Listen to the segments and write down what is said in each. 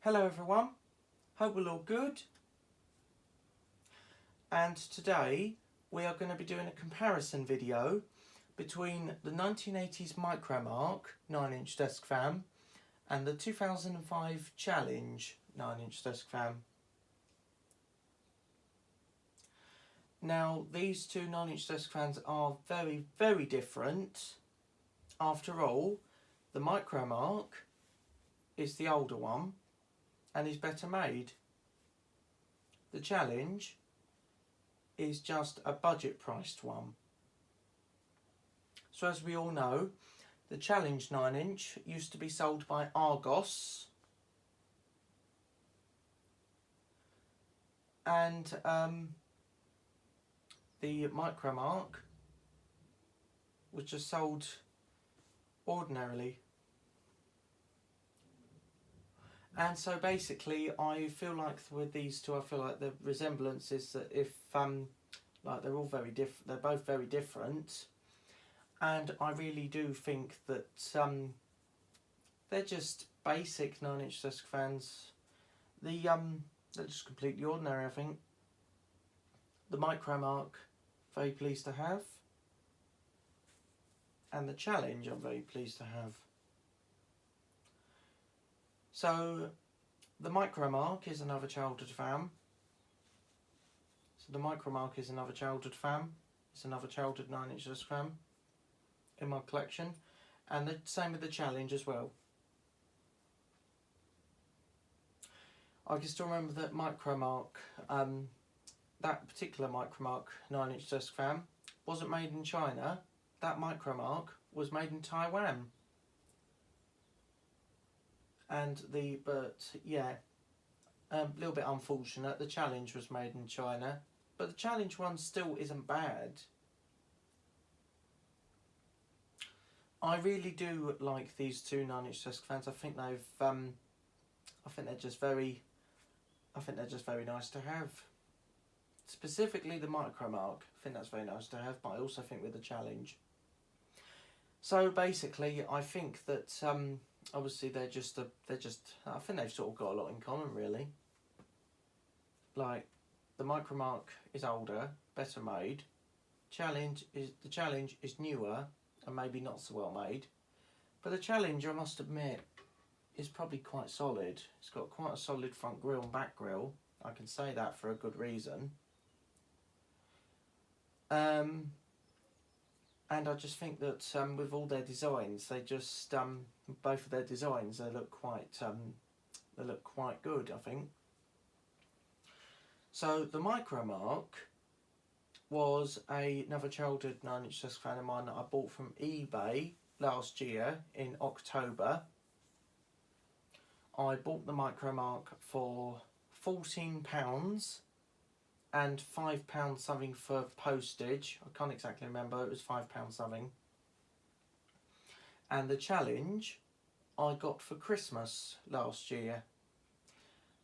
Hello everyone, hope we're all good, and today we are going to be doing a comparison video between the 1980s micromark 9-inch desk fan and the 2005 challenge 9-inch desk fan. Now these two 9-inch desk fans are very different. After all, the micromark is the older one and is better made. The challenge is just a budget priced one. So as we all know, the challenge 9-inch used to be sold by Argos, and the micromark was just sold ordinarily. And so basically I feel like with these two, I feel like the resemblance is that if like they're all very different, they're both very different, and I really do think that they're just basic 9-inch desk fans. They're just completely ordinary, I think. The micromark, very pleased to have, and the challenge I'm very pleased to have. So the micromark is another childhood fan. So the micromark is another childhood fan. It's another childhood 9-inch desk fan in my collection, and the same with the challenge as well. I can still remember that micromark, that particular micromark 9-inch desk fan wasn't made in China. That micromark was made in Taiwan. And but yeah, a little bit unfortunate. The challenge was made in China, but the challenge one still isn't bad. I really do like these two 9-inch desk fans. I think they've, I think they're just very nice to have. Specifically the micromark, I think that's very nice to have, but I also think with the challenge. So basically, I think that obviously they're just I think they've sort of got a lot in common, really. Like, the micromark is older, better made. The challenge is newer and maybe not so well made, but the challenge, I must admit, is probably quite solid. It's got quite a solid front grille and back grille. I can say that for a good reason. And I just think that with all their designs, they just both of their designs, they look quite good, I think. So the micromark was another childhood 9-inch desk fan of mine that I bought from eBay last year in October. I bought the micromark for £14 and £5 something for postage. I can't exactly remember, it was £5 something. And the challenge I got for Christmas last year.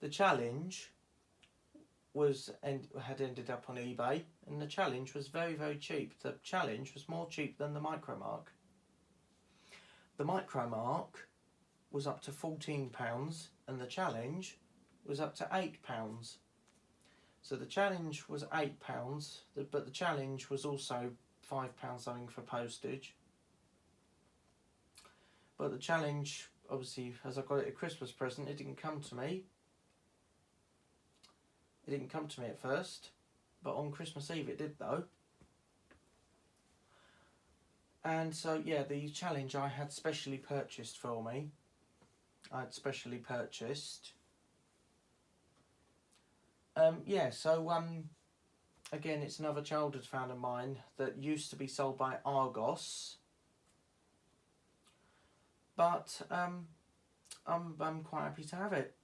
The challenge had ended up on eBay, and the challenge was very cheap. The challenge was more cheap than the micromark. The micromark was up to £14 and the challenge was up to £8. So the challenge was £8, but the challenge was also £5 something for postage. But the challenge, obviously, as I got it a Christmas present, it didn't come to me. It didn't come to me at first, but on Christmas Eve it did though. And so yeah, the challenge I had specially purchased for me. Yeah, so again, it's another childhood fan of mine that used to be sold by Argos, but I'm quite happy to have it.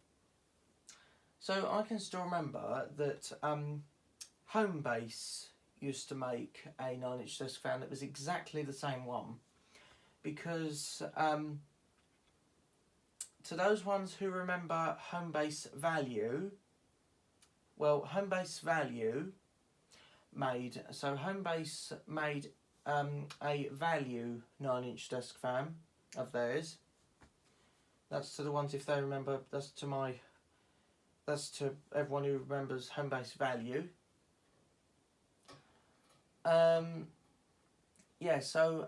So I can still remember that Homebase used to make a 9-inch desk fan that was exactly the same one, because to those ones who remember Homebase Value, well, Homebase Value made a Value 9-inch desk fan of theirs. That's to the ones, if they remember, that's to everyone who remembers home base value. Yeah, so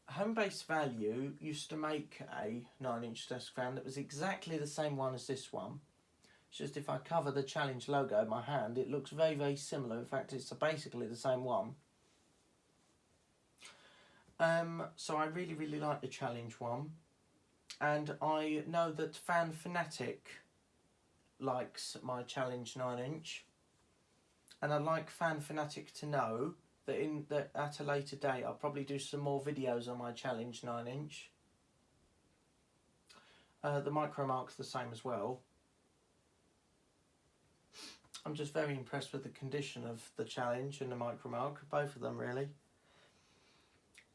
home base value used to make a 9-inch desk fan that was exactly the same one as this one. It's just if I cover the Challenge logo in my hand, it looks very, very similar. In fact, it's basically the same one. So I really, really like the Challenge one. And I know that Fan Fanatic likes my Challenge 9-inch. And I'd like Fan Fanatic to know that at a later date I'll probably do some more videos on my Challenge 9-inch. The micromark's the same as well. I'm just very impressed with the condition of the Challenge and the micromark, both of them really.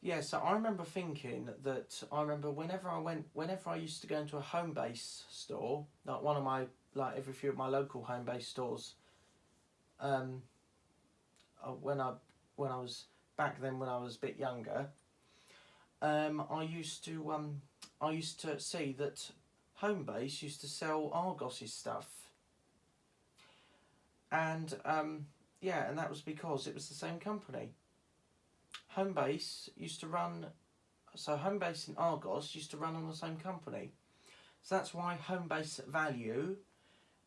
Yeah, so I remember thinking that, whenever I used to go into a home base store, like every few of my local home base stores, when I was back then, when I was a bit younger, I used to see that home base used to sell Argos's stuff, and yeah, and that was because it was the same company. Home base and Argos used to run on the same company. So that's why home base value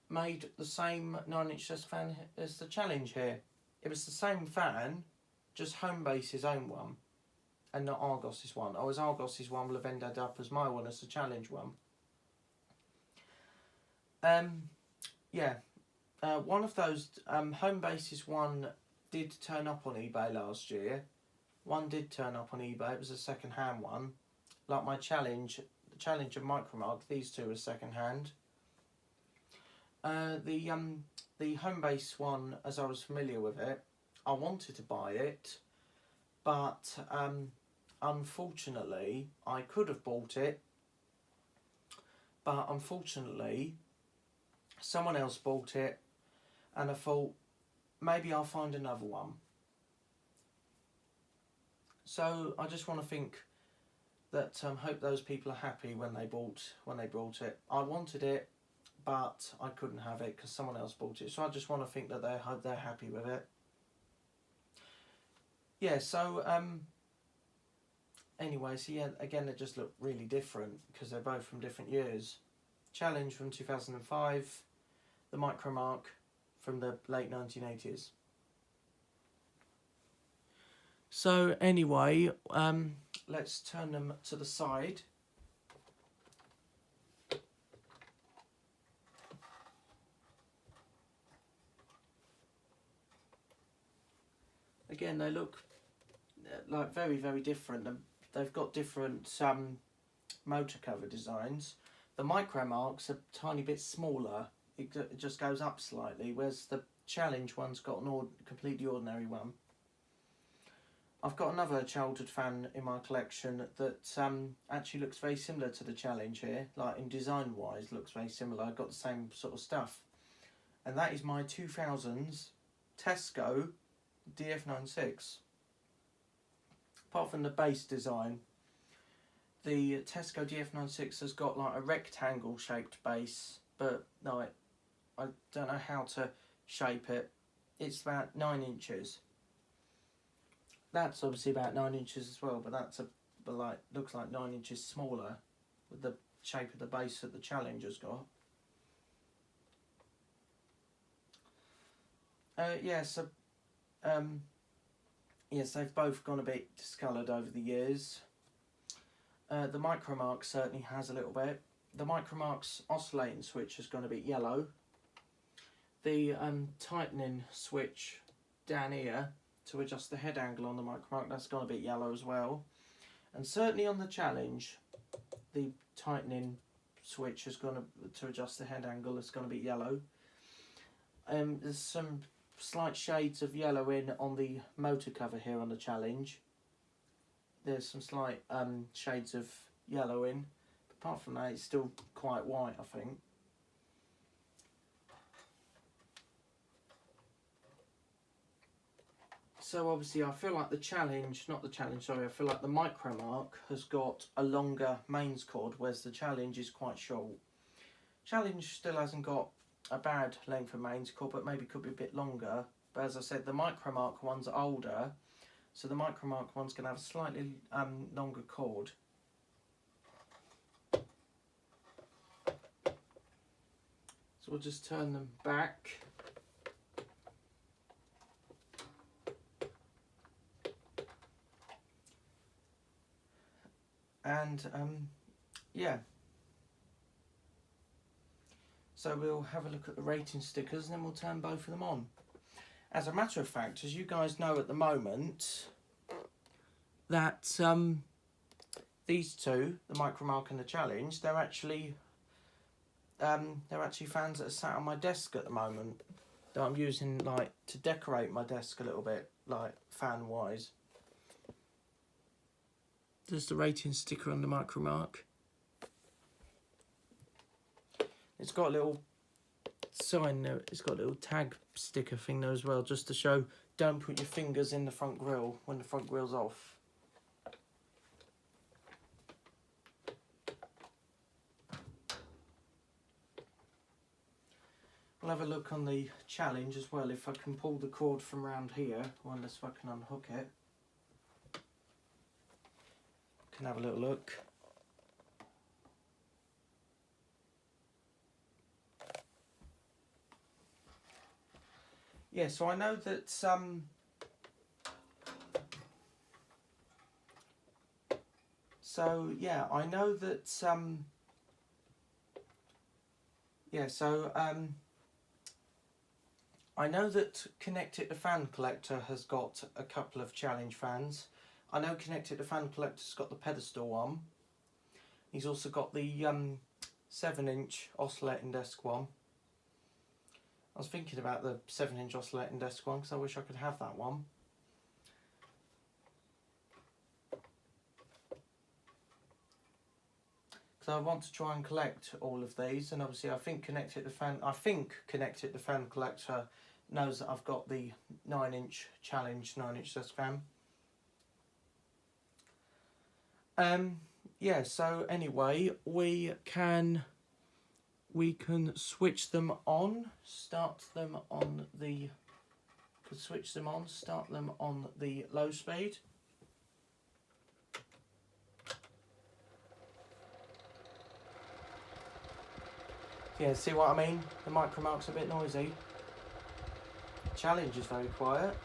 made the same 9-inch desk fan as the Challenge here. It was the same fan, just home base's own one, and not Argos's one. Argos's one will have ended up as my one as the Challenge one. Yeah, one of those home base's one did turn up on eBay last year. One did turn up on eBay. It was a second-hand one, like my Challenge, the Challenge and micromark. These two are second-hand. The home base one, as I was familiar with it, I wanted to buy it, but unfortunately I could have bought it, but unfortunately someone else bought it, and I thought maybe I'll find another one. So I just want to think that hope those people are happy when they bought it. I wanted it, but I couldn't have it because someone else bought it. So I just want to think that they're happy with it. Yeah. So anyway, so yeah, again, they just look really different because they're both from different years. Challenge from 2005, the micromark from the late 1980s. So anyway, let's turn them to the side. Again, they look like very, very different. They've got different motor cover designs. The micromark's a tiny bit smaller. It just goes up slightly, whereas the Challenge one's got an completely ordinary one. I've got another childhood fan in my collection that actually looks very similar to the Challenge here, like in design wise looks very similar. I've got the same sort of stuff, and that is my 2000s Tesco DF96. Apart from the base design, the Tesco DF96 has got like a rectangle shaped base, but no, I don't know how to shape it. It's about 9 inches. That's obviously about 9 inches as well, but looks like 9 inches smaller with the shape of the base that the Challenge has got. Yes, they've both gone a bit discoloured over the years. The micromark certainly has a little bit. The micromark's oscillating switch has gone a bit yellow. The tightening switch down here to adjust the head angle on the micromark, that's gone a bit yellow as well. And certainly on the Challenge, the tightening switch has gone to adjust the head angle, it's gone a bit yellow. There's some slight shades of yellow on the motor cover here on the Challenge. There's some slight shades of yellow in. Apart from that, it's still quite white, I think. So obviously I feel like the challenge, not the challenge, sorry, I feel like the micromark has got a longer mains cord, whereas the challenge is quite short. Challenge still hasn't got a bad length of mains cord, but maybe could be a bit longer. But as I said, the micromark ones are older, so the micromark one's going to have a slightly longer cord. So we'll just turn them back. And yeah, so we'll have a look at the rating stickers and then we'll turn both of them on. As a matter of fact, as you guys know at the moment, that these two, the micromark and the challenge, they're actually fans that are sat on my desk at the moment that I'm using like to decorate my desk a little bit, like fan wise. There's the rating sticker on the micromark. It's got a little sign there. It's got a little tag sticker thing there as well, just to show don't put your fingers in the front grille when the front grille's off. We'll have a look on the challenge as well if I can pull the cord from around here, or unless I can unhook it. Can have a little look. Yeah, so I know that I know that Connect It the Fan Collector has got a couple of challenge fans. I know Connect It the Fan Collector's got the pedestal one. He's also got the 7-inch oscillating desk one. I was thinking about the 7-inch oscillating desk one because I wish I could have that one. So I want to try and collect all of these, and obviously I think Connect It the Fan Collector knows that I've got the 9-inch challenge 9-inch desk fan. Yeah, so anyway, we can switch them on, start them on the low speed. Yeah, see what I mean? The micromark's a bit noisy. Challenge is very quiet.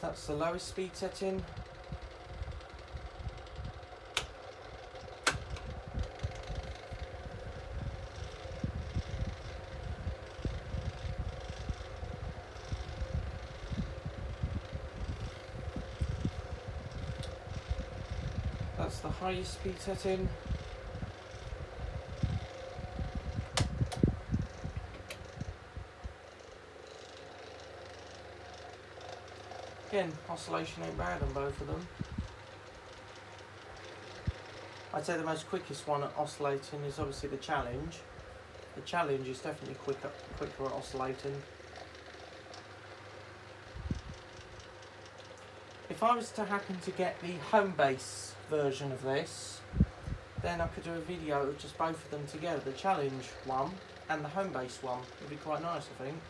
So that's the lowest speed setting. That's the highest speed setting. Again, oscillation ain't bad on both of them. I'd say the most quickest one at oscillating is obviously the challenge. The challenge is definitely quicker at oscillating. If I was to happen to get the home base version of this, then I could do a video of just both of them together, the challenge one and the home base one. It'd be quite nice, I think.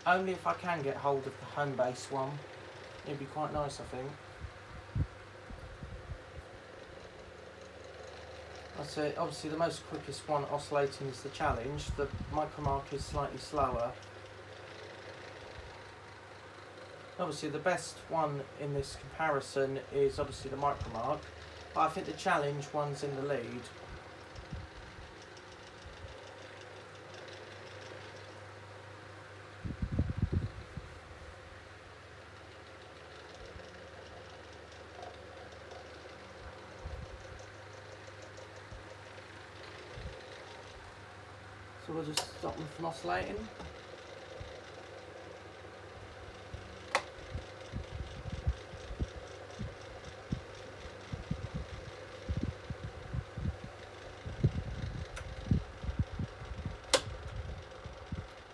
Only if I can get hold of the home base one, it'd be quite nice, I think. I'd say obviously the most quickest one oscillating is the challenge. The micromark is slightly slower. Obviously the best one in this comparison is obviously the micromark, but I think the challenge one's in the lead. will just stop them from oscillating.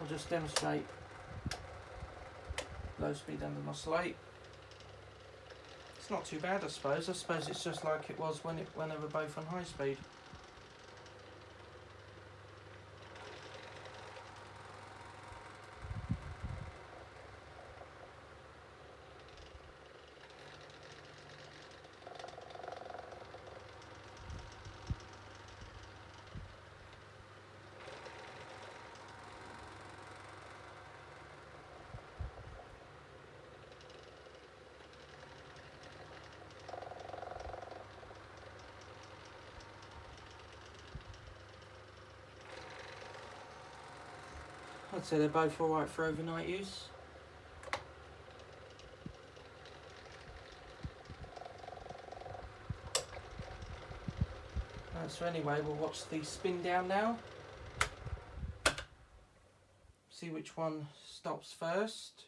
I'll just demonstrate low speed under my slate. It's not too bad, I suppose. I suppose it's just like it was when they were both on high speed. I'd say they're both alright for overnight use. So anyway, we'll watch the spin down now. See which one stops first.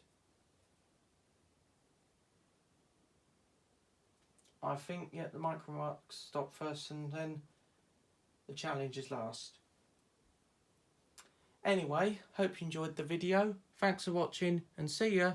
I think, yeah, the micromarks stop first and then the challenge is last. Anyway, hope you enjoyed the video. Thanks for watching and see ya.